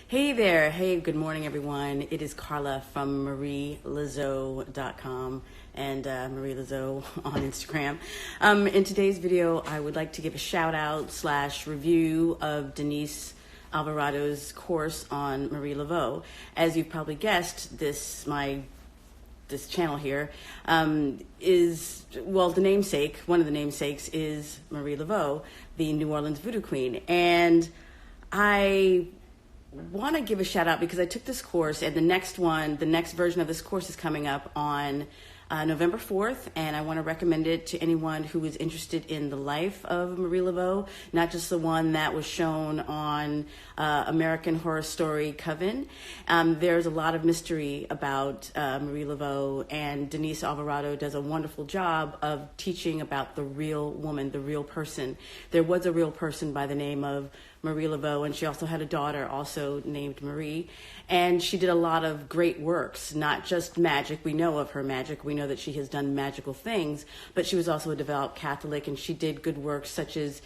Hey there. Hey, good morning, everyone. It is Carla from MarieLaveau.com and Marie Laveau on Instagram. In today's video, I would like to give a shout out / review of Denise Alvarado's course on Marie Laveau. As you've probably guessed, this channel here is, well, the namesake, one of the namesakes is Marie Laveau, the New Orleans voodoo queen. And I want to give a shout out because I took this course, and the next version of this course is coming up on November 4th, and I want to recommend it to anyone who is interested in the life of Marie Laveau, not just the one that was shown on American Horror Story Coven. There's a lot of mystery about Marie Laveau, and Denise Alvarado does a wonderful job of teaching about the real woman, the real person. There was a real person by the name of Marie Laveau, and she also had a daughter also named Marie, and she did a lot of great works, not just magic. We know of her magic. We know that she has done magical things, but she was also a devout Catholic, and she did good works such as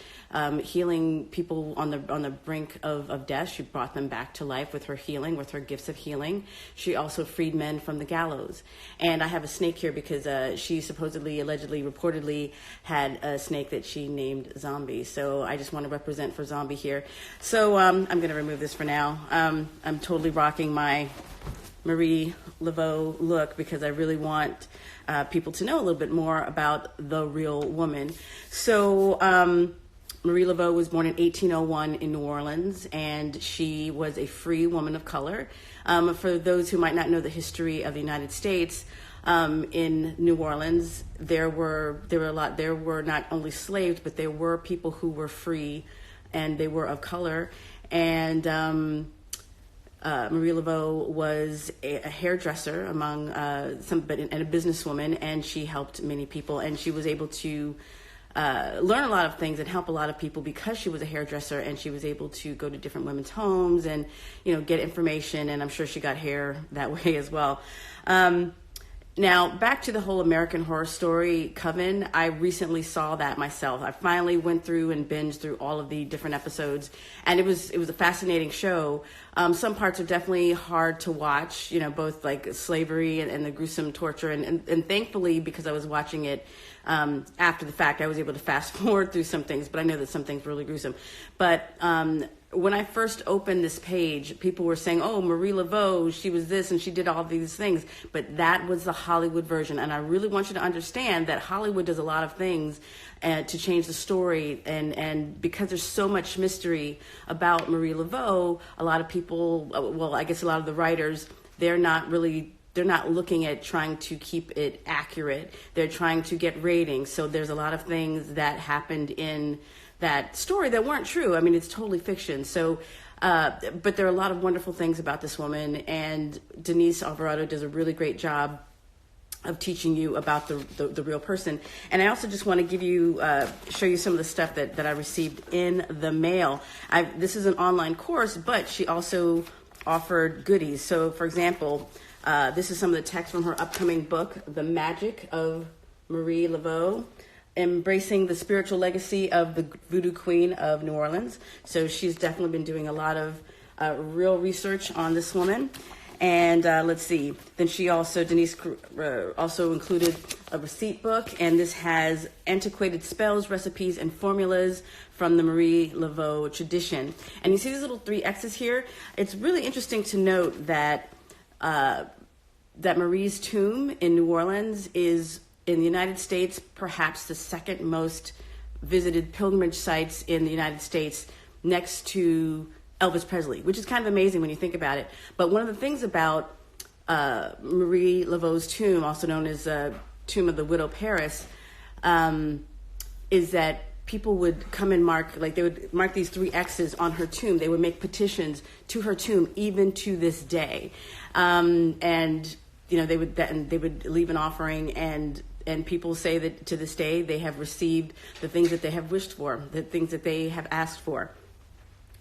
healing people on the brink of death. She brought them back to life with her healing, with her gifts of healing. She also freed men from the gallows. And I have a snake here because she supposedly, allegedly, reportedly had a snake that she named Zombie. So I just want to represent for Zombie here. So I'm going to remove this for now. I'm totally rocking my Marie Laveau look because I really want people to know a little bit more about the real woman. So Marie Laveau was born in 1801 in New Orleans, and she was a free woman of color. For those who might not know the history of the United States, in New Orleans, there were not only slaves, but there were people who were free, and they were of color. And Marie Laveau was a hairdresser among and a businesswoman, and she helped many people, and she was able to learn a lot of things and help a lot of people because she was a hairdresser, and she was able to go to different women's homes and, get information, and I'm sure she got hair that way as well. Now, back to the whole American Horror Story Coven, I recently saw that myself. I finally went through and binged through all of the different episodes, and it was a fascinating show. Some parts are definitely hard to watch, both like slavery and the gruesome torture, and thankfully, because I was watching it after the fact, I was able to fast forward through some things, but I know that some things were really gruesome. But when I first opened this page, people were saying, oh, Marie Laveau, she was this and she did all these things. But that was the Hollywood version. And I really want you to understand that Hollywood does a lot of things to change the story. And because there's so much mystery about Marie Laveau, a lot of people, well, I guess a lot of the writers, they're not looking at trying to keep it accurate. They're trying to get ratings. So there's a lot of things that happened in that story that weren't true. I mean, it's totally fiction. So, but there are a lot of wonderful things about this woman, and Denise Alvarado does a really great job of teaching you about the real person. And I also just want to give you, show you some of the stuff that I received in the mail. This is an online course, but she also offered goodies. So, for example, this is some of the text from her upcoming book, The Magic of Marie Laveau, Embracing the Spiritual Legacy of the Voodoo Queen of New Orleans. So she's definitely been doing a lot of real research on this woman. And let's see. Then Denise also included a receipt book, and this has antiquated spells, recipes, and formulas from the Marie Laveau tradition. And you see these little 3 X's here? It's really interesting to note that Marie's tomb in New Orleans is, in the United States, perhaps the second most visited pilgrimage sites in the United States, next to Elvis Presley, which is kind of amazing when you think about it. But one of the things about Marie Laveau's tomb, also known as Tomb of the Widow Paris, is that people would come and they would mark these 3 X's on her tomb. They would make petitions to her tomb even to this day. And they would leave an offering, and people say that to this day they have received the things that they have wished for, the things that they have asked for.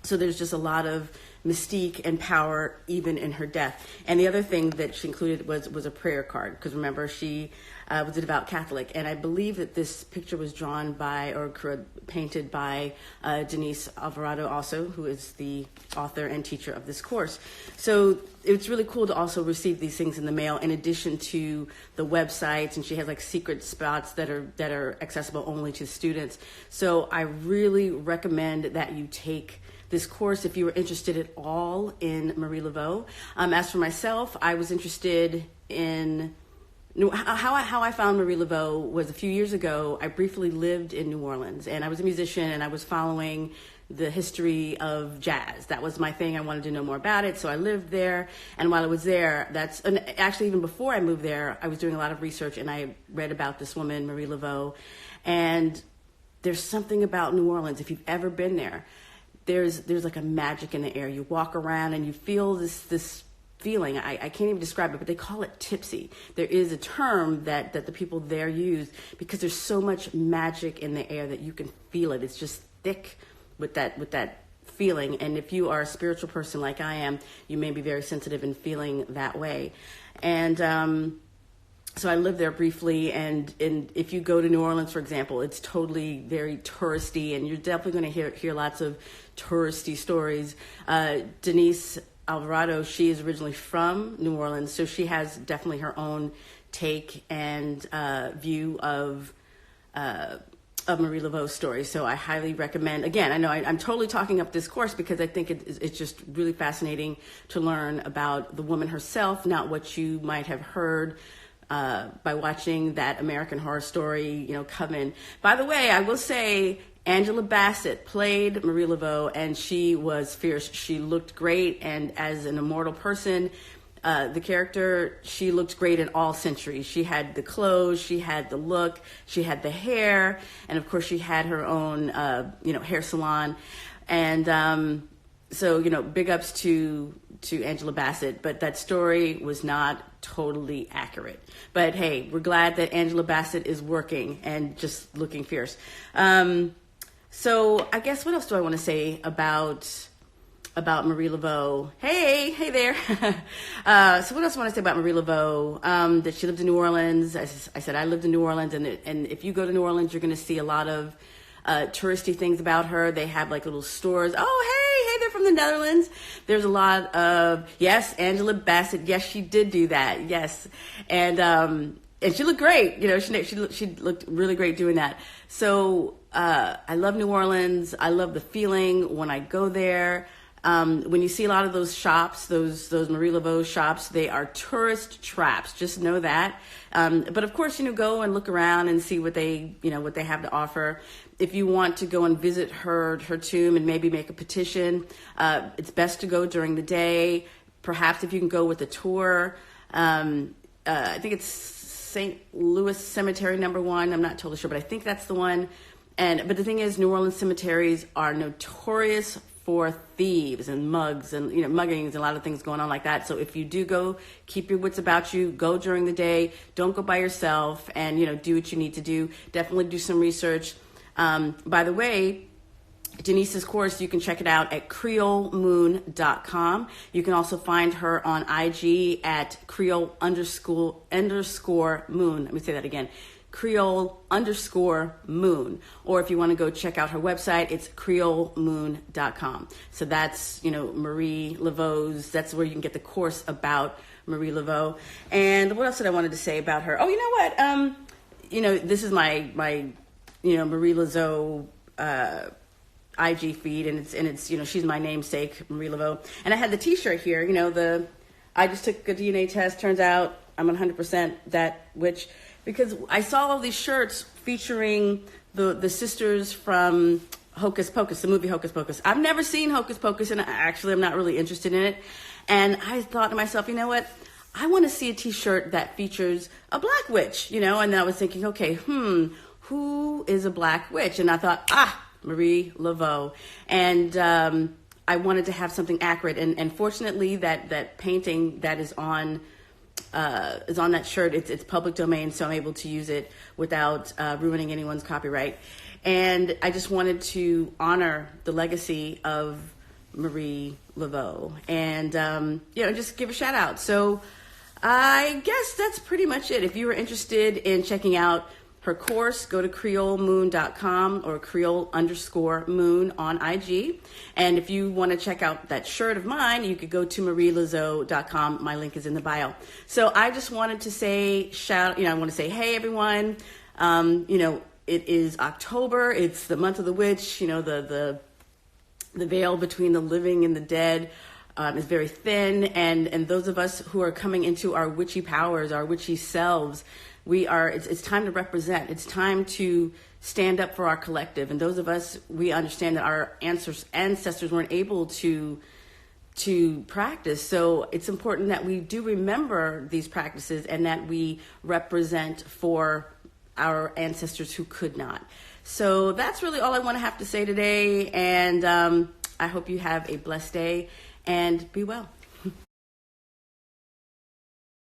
So there's just a lot of mystique and power even in her death. And the other thing that she included was a prayer card, because remember, she was a devout Catholic. And I believe that this picture was drawn by or painted by Denise Alvarado also, who is the author and teacher of this course. So it's really cool to also receive these things in the mail in addition to the websites, and she has like secret spots that are accessible only to students. So I really recommend that you take this course if you were interested at all in Marie Laveau. As for myself, I was interested in how I found Marie Laveau was a few years ago. I briefly lived in New Orleans, and I was a musician, and I was following the history of jazz. That was my thing. I wanted to know more about it, so I lived there. And while I was there, and actually even before I moved there, I was doing a lot of research, and I read about this woman, Marie Laveau. And there's something about New Orleans, if you've ever been there, there's like a magic in the air. You walk around and you feel this feeling. I can't even describe it, but they call it tipsy. There is a term that the people there use because there's so much magic in the air that you can feel it. It's just thick with that feeling. And if you are a spiritual person like I am, you may be very sensitive in feeling that way. And so I lived there briefly, and if you go to New Orleans, for example, it's totally very touristy, and you're definitely going to hear lots of touristy stories. Denise Alvarado, she is originally from New Orleans, so she has definitely her own take and view of Marie Laveau's story. So I highly recommend. Again, I know I'm totally talking up this course because I think it's just really fascinating to learn about the woman herself, not what you might have heard by watching that American Horror Story, Coven. By the way, I will say Angela Bassett played Marie Laveau, and she was fierce. She looked great, and as an immortal person, the character, she looked great in all centuries. She had the clothes, she had the look, she had the hair, and of course she had her own, hair salon. And so, big ups to Angela Bassett, but that story was not totally accurate. But hey, we're glad that Angela Bassett is working and just looking fierce. So I guess what else do I want to say about Marie Laveau? Hey there. So what else I want to say about Marie Laveau? That she lived in New Orleans. As I said, I lived in New Orleans, and if you go to New Orleans, you're going to see a lot of touristy things about her. They have like little stores. Oh, hey, they're from the Netherlands. There's a lot of, yes, Angela Bassett. Yes, she did do that. Yes. And she looked great. She looked really great doing that. So, I love New Orleans. I love the feeling when I go there. When you see a lot of those shops, those Marie Laveau shops, they are tourist traps. Just know that. But of course, go and look around and see what they have to offer. If you want to go and visit her tomb and maybe make a petition, it's best to go during the day. Perhaps if you can go with a tour. I think it's St. Louis Cemetery #1. I'm not totally sure, but I think that's the one. But the thing is, New Orleans cemeteries are notorious for thieves and mugs and muggings and a lot of things going on like that. So if you do go, keep your wits about you. Go during the day. Don't go by yourself, and do what you need to do. Definitely do some research. By the way, Denise's course, you can check it out at creolemoon.com. You can also find her on IG at Creole_moon. Let me say that again. Creole_moon. Or if you want to go check out her website, it's creolemoon.com. So that's, Marie Laveau's, that's where you can get the course about Marie Laveau. And what else did I wanted to say about her? Oh, you know what? This is my Marie Laveau, IG feed, and it's she's my namesake, Marie Laveau. And I had the t-shirt here, I just took a DNA test, turns out I'm 100% that witch, because I saw all these shirts featuring the sisters from Hocus Pocus, the movie Hocus Pocus. I've never seen Hocus Pocus, and actually I'm not really interested in it. And I thought to myself, you know what? I want to see a t-shirt that features a black witch, and then I was thinking, okay, who is a black witch? And I thought, Marie Laveau. And I wanted to have something accurate. And fortunately, that painting that is on that shirt, it's public domain, so I'm able to use it without ruining anyone's copyright. And I just wanted to honor the legacy of Marie Laveau. And, just give a shout out. So I guess that's pretty much it. If you were interested in checking out her course, go to creolemoon.com or creole_moon on IG. And if you want to check out that shirt of mine, you could go to marielaveau.com. My link is in the bio. So I just wanted to say, I want to say, hey, everyone. It is October. It's the month of the witch. The veil between the living and the dead is very thin. And those of us who are coming into our witchy powers, our witchy selves, it's time to represent. It's time to stand up for our collective. And those of us, we understand that our ancestors weren't able to practice. So it's important that we do remember these practices and that we represent for our ancestors who could not. So that's really all I want to have to say today. And I hope you have a blessed day and be well.